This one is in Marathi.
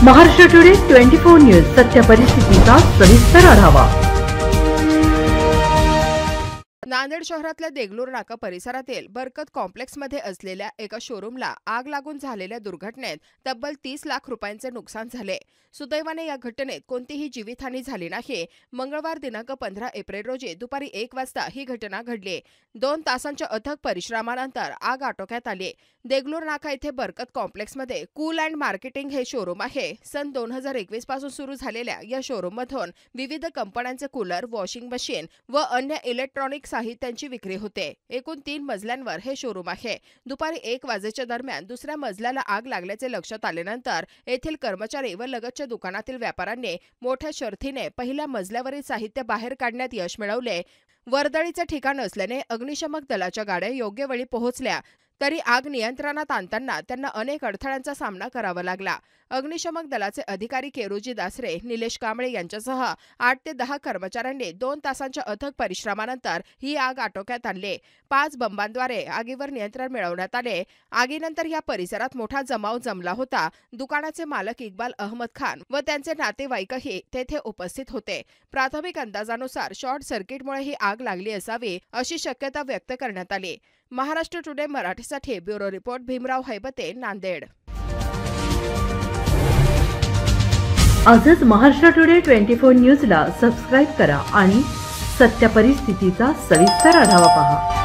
महाराष्ट्र टुडे 24 न्यूज सत्य परिस्थितीचा सविस्तर आढावा। नांदेड शहरातल्या देगलूर नाका परिसरातील बरकत कॉम्प्लेक्समध्ये असलेल्या एका शोरूमला आग लागून झालेल्या दुर्घटनेत तब्बल 30 लाख रुपयांचे नुकसान झाले। सुदैवाने या घटनेत कोणतीही जीवितहानी झाली नाही। मंगळवार दिनांक 15 एप्रिल रोजी दुपारी 1 वाजता ही घटना घडली। 2 तासांच्या अथक परिश्रमानंतर आग आटोक्यात आली। देगलूर नाका येथे बरकत कॉम्प्लेक्समध्ये कूल अँड मार्केटिंग हे शोरूम आहे। सन 2021 पासून सुरू झालेल्या या शोरूममधून विविध कंपन्यांचे कूलर, वॉशिंग मशीन व अन्य इलेक्ट्रॉनिक साहित्यांची विक्री होते। एकूण 3 मजल्यांवर हे शोरूम आहे। दुपारी 1 वाजेच्या दरम्यान दुसऱ्या मजल्याला आग लागल्याचे लक्षात आल्यानंतर येथील कर्मचारी व लगतच्या दुकानातील व्यापाऱ्यांनी मोठ्या शर्थीने पहिल्या मजल्यावरील साहित्य बाहेर काढण्यात यश मिळवले। वर्दळीचे ठिकाण असल्याने अग्निशमक दलाच्या गाड्या योग्य वेळी पोहोचल्या, तरी आग नियंत्रणात आणताना त्यांना अनेक अडथळ्यांचा सामना करावा लागला। अग्निशमक दलाचे अधिकारी केरोजी दासरे, निलेश कांबळे यांच्यासह 8 ते 10 कर्मचाऱ्यांनी 2 तासांच्या अथक परिश्रमानंतर ही आग आटोक्यात आणली। 5 बंबांद्वारे आगीवर नियंत्रण मिळवण्यात आले। आगीनंतर या परिसरात मोठा जमाव जमला होता। दुकानाचे मालक इक्बाल अहमद खान व त्यांचे नातेवाईकही तेथे उपस्थित होते। प्राथमिक अंदाजानुसार शॉर्ट सर्किटमुळे ही आग लागली असावी अशी शक्यता व्यक्त करण्यात आली। महाराष्ट्र टुडे मराठीसाठी ब्युरो रिपोर्ट भीमराव हैबते, नांदेड। आजच महाराष्ट्र टुडे 24 न्यूजला सबस्क्राइब करा आणि सत्य परिस्थितीचा सविस्तर आढावा पहा।